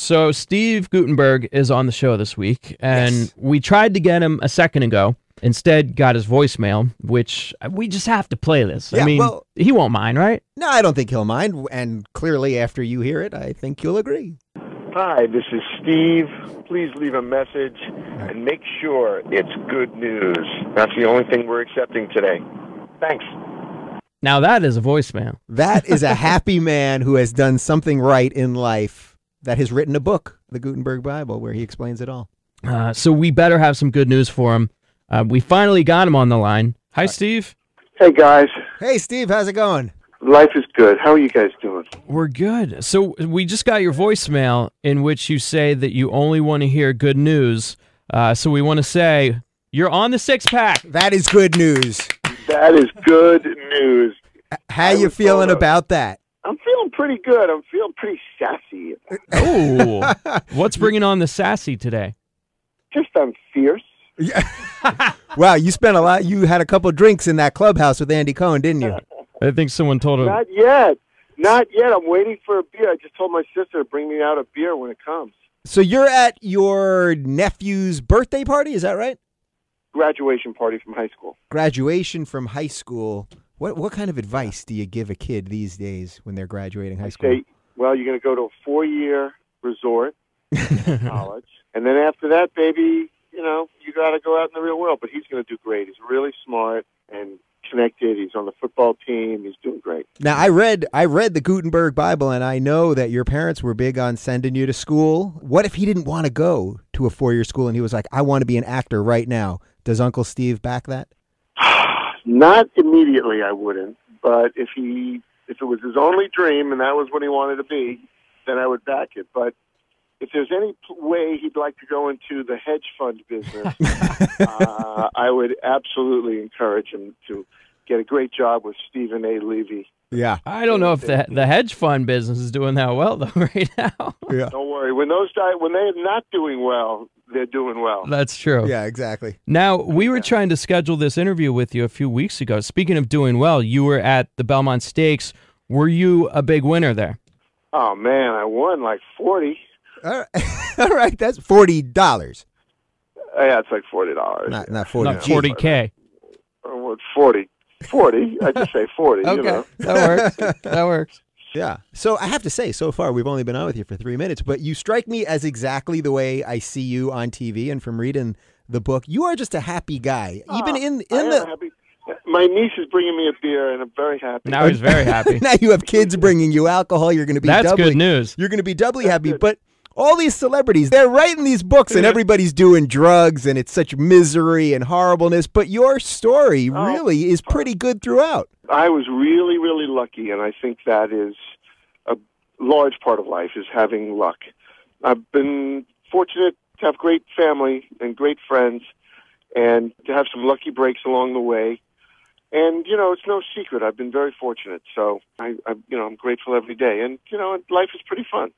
So Steve Guttenberg is on the show this week, and we tried to get him a second ago. Instead, got his voicemail, which we just have to play this. Yeah, I mean, well, he won't mind, right? No, I don't think he'll mind. And clearly, after you hear it, I think you'll agree. Hi, this is Steve. Please leave a message and make sure it's good news. That's the only thing we're accepting today. Thanks. Now that is a voicemail. That is a happy man who has done something right in life that has written a book, the Guttenberg Bible, where he explains it all. So we better have some good news for him. We finally got him on the line. Hi, Steve. Hey, guys. Hey, Steve, how's it going? Life is good. How are you guys doing? We're good. So we just got your voicemail in which you say that you only want to hear good news. So we want to say you're on the six-pack. That is good news. That is good news. How you feeling about that? I'm feeling pretty good. I'm feeling pretty sassy. Oh, what's bringing on the sassy today? Just I'm fierce. Yeah. Wow, you spent a lot. You had a couple drinks in that clubhouse with Andy Cohen, didn't you? I think someone told him. Not yet. Not yet. I'm waiting for a beer. I just told my sister to bring me out a beer when it comes. So you're at your nephew's birthday party, is that right? Graduation party from high school. Graduation from high school. What kind of advice do you give a kid these days when they're graduating high school? Say, well, you're going to go to a 4-year resort, college, and then after that, baby, you know, you got to go out in the real world. But he's going to do great. He's really smart and connected. He's on the football team. He's doing great. Now, I read the Guttenberg Bible, and I know that your parents were big on sending you to school. What if he didn't want to go to a 4-year school and he was like, I want to be an actor right now? Does Uncle Steve back that? Not immediately, I wouldn't. But if it was his only dream and that was what he wanted to be, then I would back it. But if there's any way he'd like to go into the hedge fund business, I would absolutely encourage him to get a great job with Stephen A. Levy. Yeah. I don't know if the hedge fund business is doing that well, though, right now. Yeah. Don't worry. When they're not doing well, they're doing well. That's true. Yeah, exactly. Now, we were trying to schedule this interview with you a few weeks ago. Speaking of doing well, you were at the Belmont Stakes. Were you a big winner there? Oh, man, I won like 40. All right, that's $40. Yeah, it's like $40. Not 40. Not 40K. What, 40? 40? I just say 40, Okay, you know. that works. That works. Yeah. So I have to say, so far, we've only been on with you for 3 minutes, but you strike me as exactly the way I see you on TV and from reading the book. You are just a happy guy. Even in the... Happy. My niece is bringing me a beer, and I'm very happy. Now he's very happy. Now you have kids bringing you alcohol. You're going to be That's doubly, good news. You're going to be doubly happy. But all these celebrities, they're writing these books, and everybody's doing drugs, and it's such misery and horribleness. But your story really is pretty good throughout. I was really, really lucky, and I think that is a large part of life, is having luck. I've been fortunate to have great family and great friends, and to have some lucky breaks along the way. And, you know, it's no secret. I've been very fortunate. So, I'm grateful every day. And, you know, life is pretty fun.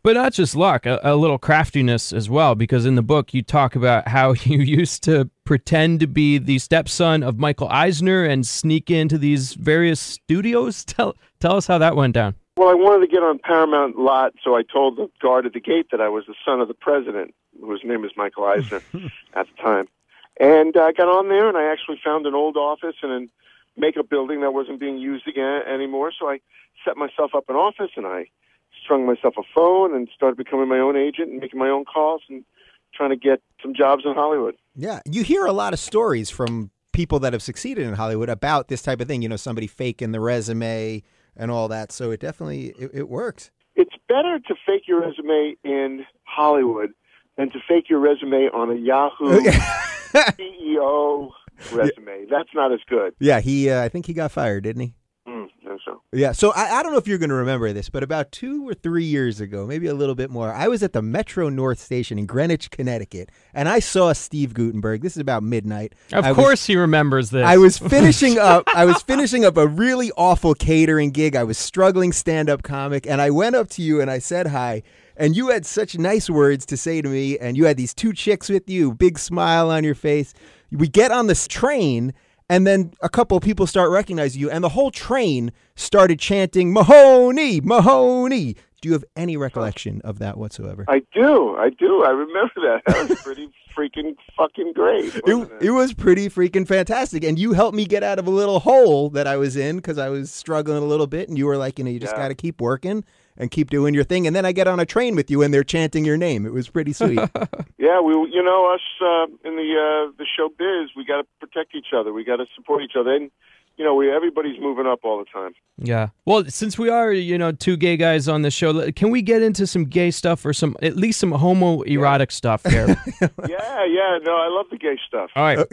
But not just luck, a little craftiness as well, because in the book you talk about how you used to pretend to be the stepson of Michael Eisner and sneak into these various studios. Tell us how that went down. Well, I wanted to get on Paramount lot, so I told the guard at the gate that I was the son of the president, whose name is Michael Eisner at the time. And I got on there, and I actually found an old office in a makeup building that wasn't being used again anymore. So I set myself up an office, and I strung myself a phone and started becoming my own agent and making my own calls and trying to get some jobs in Hollywood. Yeah, you hear a lot of stories from people that have succeeded in Hollywood about this type of thing, you know, somebody faking the resume and all that. So it definitely, it works. It's better to fake your resume in Hollywood than to fake your resume on a Yahoo CEO resume. That's not as good. Yeah, I think he got fired, didn't he? So. Yeah, so I don't know if you're going to remember this, but about 2 or 3 years ago, maybe a little bit more, I was at the Metro North Station in Greenwich, Connecticut, and I saw Steve Guttenberg. This is about midnight. Of course he remembers this. I was finishing up a really awful catering gig. I was struggling stand-up comic, and I went up to you and I said hi, and you had such nice words to say to me, and you had these 2 chicks with you, big smile on your face. We get on this train, and then a couple of people start recognizing you, and the whole train started chanting, Mahoney, Mahoney, Do you have any recollection of that whatsoever? I do. I remember that. That was pretty freaking fucking great. It was pretty freaking fantastic. And you helped me get out of a little hole that I was in because I was struggling a little bit. And you were like, you just got to keep working and keep doing your thing. And then I get on a train with you and they're chanting your name. It was pretty sweet. Yeah, us in the show biz, we got to protect each other. We got to support each other. And, everybody's moving up all the time. Yeah. Well, since we are, two gay guys on the show, can we get into some gay stuff or at least some homoerotic stuff here? Yeah. No, I love the gay stuff. All right.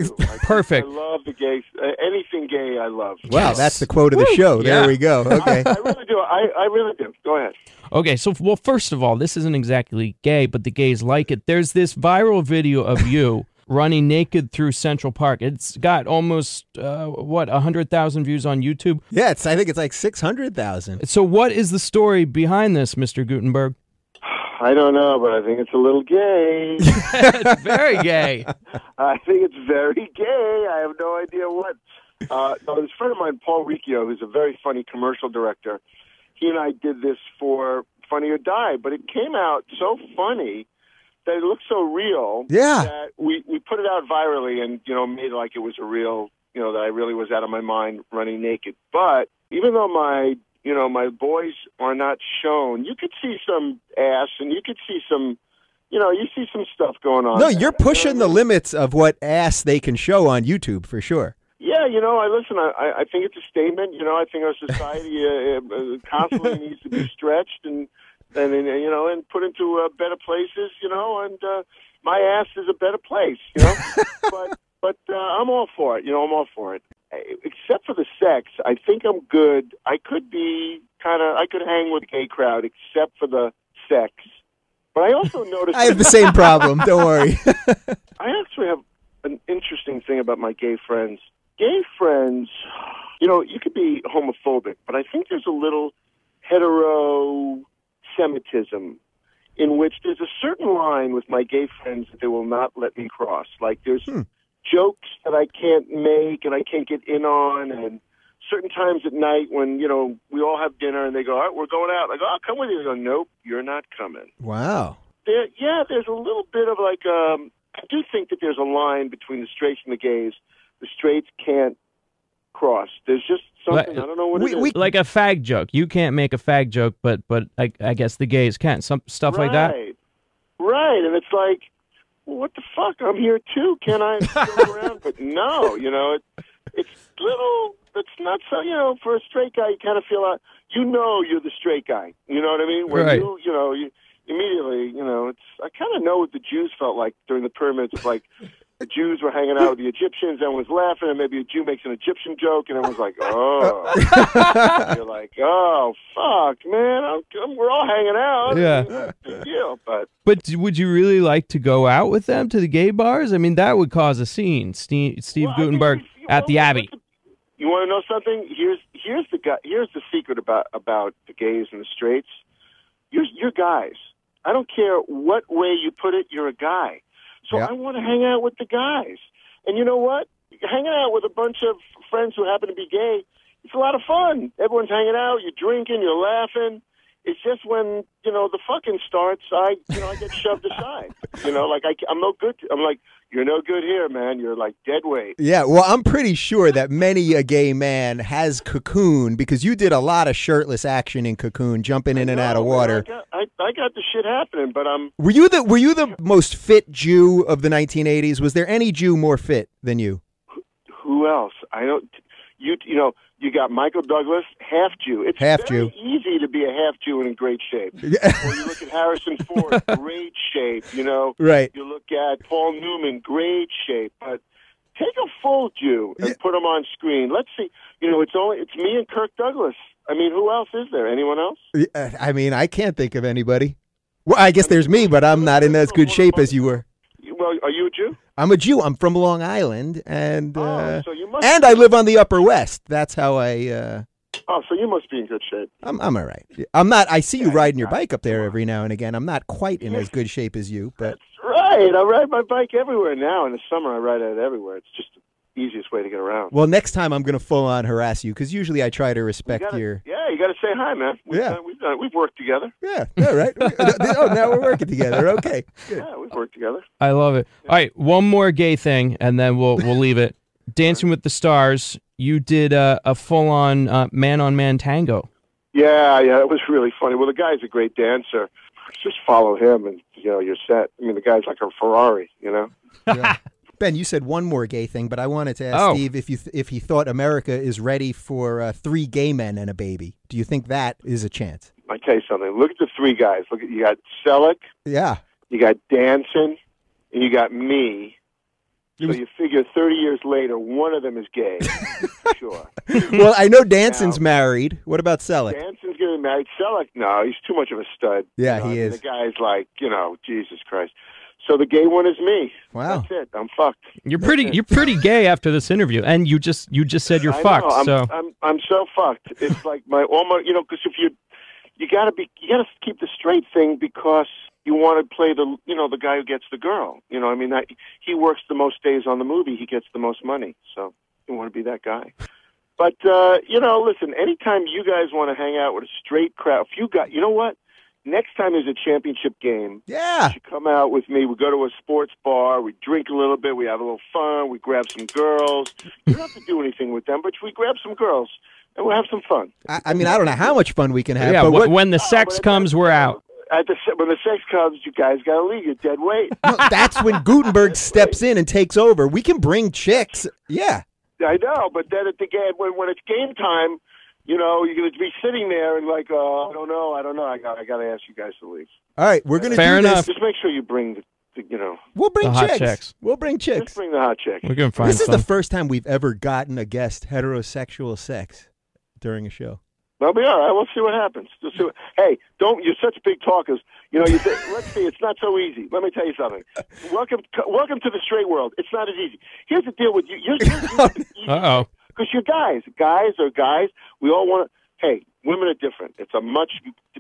Perfect. I love the gay. Anything gay, I love. Wow, that's the quote of the show. Yeah. There we go. Okay. I really do. I really do. Go ahead. Okay, so, first of all, this isn't exactly gay, but the gays like it. There's this viral video of you running naked through Central Park. It's got almost, 100,000 views on YouTube? Yeah, I think it's like 600,000. So what is the story behind this, Mr. Guttenberg? I don't know, but I think it's a little gay. It's very gay. I think it's very gay. I have no idea what. This friend of mine, Paul Riccio, who's a very funny commercial director, he and I did this for Funny or Die, but it came out so funny that it looked so real that we put it out virally and, made like it was a real, that I really was out of my mind running naked. But even though my boys are not shown, you could see some ass and you could see some, you see some stuff going on. No, you're pushing the limits of what ass they can show on YouTube for sure. Yeah, I think it's a statement. I think our society constantly needs to be stretched and put into better places, and my ass is a better place, but I'm all for it, I'm all for it. Except for the sex, I think I'm good. I could hang with the gay crowd except for the sex. But I also noticed... I have the same problem, don't worry. I actually have an interesting thing about my gay friends. Gay friends, you could be homophobic, but I think there's a little hetero-Semitism in which there's a certain line with my gay friends that they will not let me cross. Like there's jokes that I can't make and I can't get in on, and certain times at night when, we all have dinner and they go, all right, we're going out. I go, I'll come with you. They go, nope, you're not coming. Wow. There's a little bit of like, I do think that there's a line between the straights and the gays. The straights can't cross. There's just something, I don't know what it is. Like a fag joke. You can't make a fag joke, but I guess the gays can. Some stuff like that. Right. And it's like, well, what the fuck? I'm here too. Can I go around? But no, it's little, it's not so, for a straight guy, you kind of feel like, you're the straight guy. You know what I mean? Where right. you immediately, I kind of know what the Jews felt like during the pyramids. It's like, the Jews were hanging out with the Egyptians, everyone was laughing, and maybe a Jew makes an Egyptian joke, and everyone's like, oh. You're like, oh, fuck, man, we're all hanging out. Yeah. Big deal, but would you really like to go out with them to the gay bars? I mean, that would cause a scene. Steve Guttenberg at the Abbey. You want to know something? Here's the secret about the gays and the straights. You're guys. I don't care what way you put it, you're a guy. So I want to hang out with the guys. And you know what? Hanging out with a bunch of friends who happen to be gay, it's a lot of fun. Everyone's hanging out, you're drinking, you're laughing. It's just when, the fucking starts, I get shoved aside. I'm no good. I'm like, you're no good here, man. You're like dead weight. Yeah, well, I'm pretty sure that many a gay man has Cocoon because you did a lot of shirtless action in Cocoon, jumping in and out of water. I got the shit happening, but Were you the most fit Jew of the 1980s? Was there any Jew more fit than you? Who else? I don't. You got Michael Douglas, half Jew. It's half very Jew. easy to be a half Jew and in great shape. Or you look at Harrison Ford, great shape. Right. You look at Paul Newman, great shape. But take a full Jew and put him on screen. Let's see. It's me and Kirk Douglas. I mean, who else is there? Anyone else? I mean, I can't think of anybody. Well, I guess there's me, but I'm not in as good shape as you were. Well, are you a Jew? I'm a Jew. I'm from Long Island, and so you must I live on the Upper West. That's how I. So you must be in good shape. I'm all right. I'm not. I see you riding your bike up there every now and again. I'm not quite in as good shape as you, but that's right. I ride my bike everywhere now. In the summer, I ride it everywhere. It's just the easiest way to get around. Well, next time I'm going to full on harass you because usually I try to respect your. Yeah, you got to say hi, man. We've worked together. Yeah, all right. Oh, now we're working together. Okay, good. Yeah, we've worked together. I love it. All right, one more gay thing, and then we'll leave it. Dancing with the Stars, you did a full-on man-on-man tango. Yeah, it was really funny. Well, the guy's a great dancer. Just follow him, and you're set. I mean, the guy's like a Ferrari, Yeah. Ben, you said one more gay thing, but I wanted to ask Steve if he thought America is ready for 3 gay men and a baby. Do you think that is a chance? I tell you something. Look at the 3 guys. You got Selleck. Yeah. You got Danson, and you got me. So you figure 30 years later, one of them is gay, for sure. Well, I know Danson's married. What about Selleck? Danson's getting married. Selleck, no, he's too much of a stud. Yeah, he is. The guy's like, Jesus Christ. So the gay one is me. Wow. That's it. I'm fucked. You're pretty gay after this interview, and you just said you're fucked. I'm so fucked. It's like because if you gotta keep the straight thing because you want to play the guy who gets the girl. He works the most days on the movie. He gets the most money. So you want to be that guy. But listen. Anytime you guys want to hang out with a straight crowd, you know what? Next time there's a championship game, you should come out with me. We go to a sports bar, we drink a little bit, we have a little fun, we grab some girls. You don't have to do anything with them, but we grab some girls, and we'll have some fun. I don't know how much fun we can have. Yeah, but when the sex comes, we're out. When the sex comes, you guys got to leave. You're dead weight. No, that's when Guttenberg steps in and takes over. We can bring chicks. Yeah. I know, but then at the game, when it's game time, you're going to be sitting there and like, I don't know. I got to ask you guys to leave. All right, we're going to Fair do enough. this. Just make sure you bring We'll bring the chicks. hot chicks. We'll bring chicks. Just bring the hot chicks. We're going to find This is some. the first time we've ever gotten a guest heterosexual sex during a show. That'll be all right. We'll see what happens. Hey, you're such big talkers. You say, let's see, it's not so easy. Let me tell you something. Welcome to the straight world. It's not as easy. Here's the deal with you. Uh-oh. Because you're guys. Guys are guys. We all want to. Hey, women are different. It's a much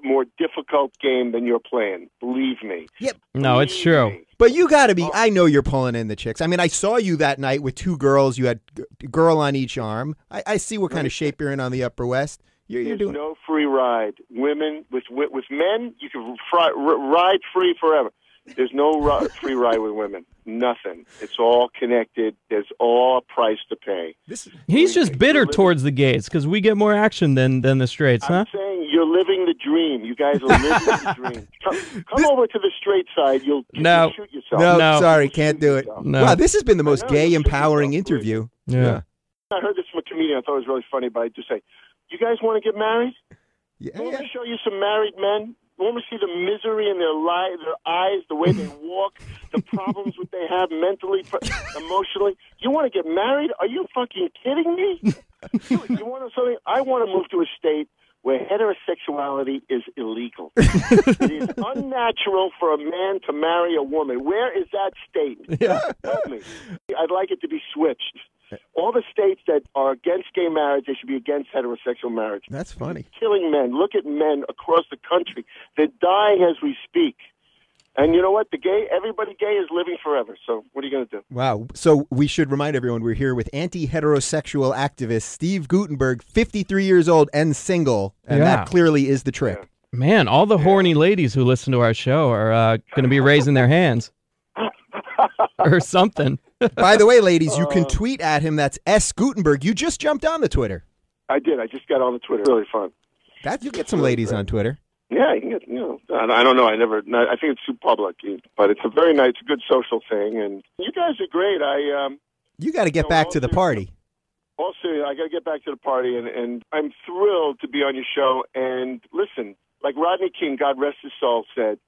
more difficult game than you're playing. Believe me. Yep. No, it's true. But you got to be. I know you're pulling in the chicks. I mean, I saw you that night with 2 girls. You had a girl on each arm. I see what kind of shape you're in on the Upper West. You're doing no free ride. Women with men, you can ride free forever. There's no free ride with women. Nothing. It's all connected. There's all a price to pay. He's just bitter towards the gays because we get more action than the straights, huh? I'm saying you're living the dream. You guys are living the dream. Come over to the straight side. You'll shoot yourself. No, sorry, can't do it. No. Wow, this has been the most gay, empowering interview. Yeah. I heard this from a comedian. I thought it was really funny, but I just say, you guys want to get married? Yeah. You want me to show you some married men? You want me to see the misery in their eyes, the way they walk, the problems that they have mentally, emotionally? You want to get married? Are you fucking kidding me? You want something? I want to move to a state where heterosexuality is illegal. It is unnatural for a man to marry a woman. Where is that state? Tell me. I'd like it to be switched. All the states that are against gay marriage, they should be against heterosexual marriage. That's funny. It's killing men. Look at men across the country. They're dying as we speak. And you know what? Everybody gay is living forever. So what are you going to do? Wow. So we should remind everyone we're here with anti-heterosexual activist Steve Guttenberg, 53 years old and single. And that clearly is the trick. Yeah. Man, all the horny ladies who listen to our show are going to be raising their hands. Or something. By the way, ladies, you can tweet at him. That's S. Guttenberg. You just jumped on the Twitter. I did. I just got on the Twitter. Really fun. You get some ladies on Twitter. Yeah, you can get, I don't know. I think it's too public, but it's a very nice, good social thing. And you guys are great. You got to get back to the party. Also, I got to get back to the party, and I'm thrilled to be on your show. And listen, like Rodney King, God rest his soul, said,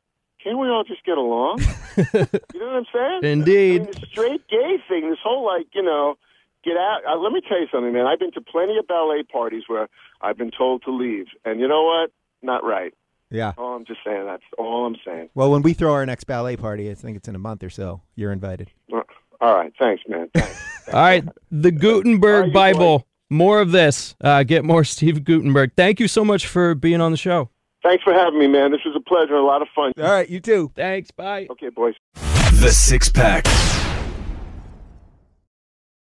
can't we all just get along? You know what I'm saying? Indeed. I mean, the straight gay thing, this whole, get out. Let me tell you something, man. I've been to plenty of ballet parties where I've been told to leave. And you know what? Not right. Yeah. Oh, I'm just saying. That's all I'm saying. Well, when we throw our next ballet party, I think it's in a month or so, you're invited. All right. Thanks, man. Thanks. All right. The Guttenberg Bible. More of this. Get more Steve Guttenberg. Thank you so much for being on the show. Thanks for having me, man. This was a pleasure. A lot of fun. All right. You too. Thanks. Bye. Okay, boys. The Six Pack.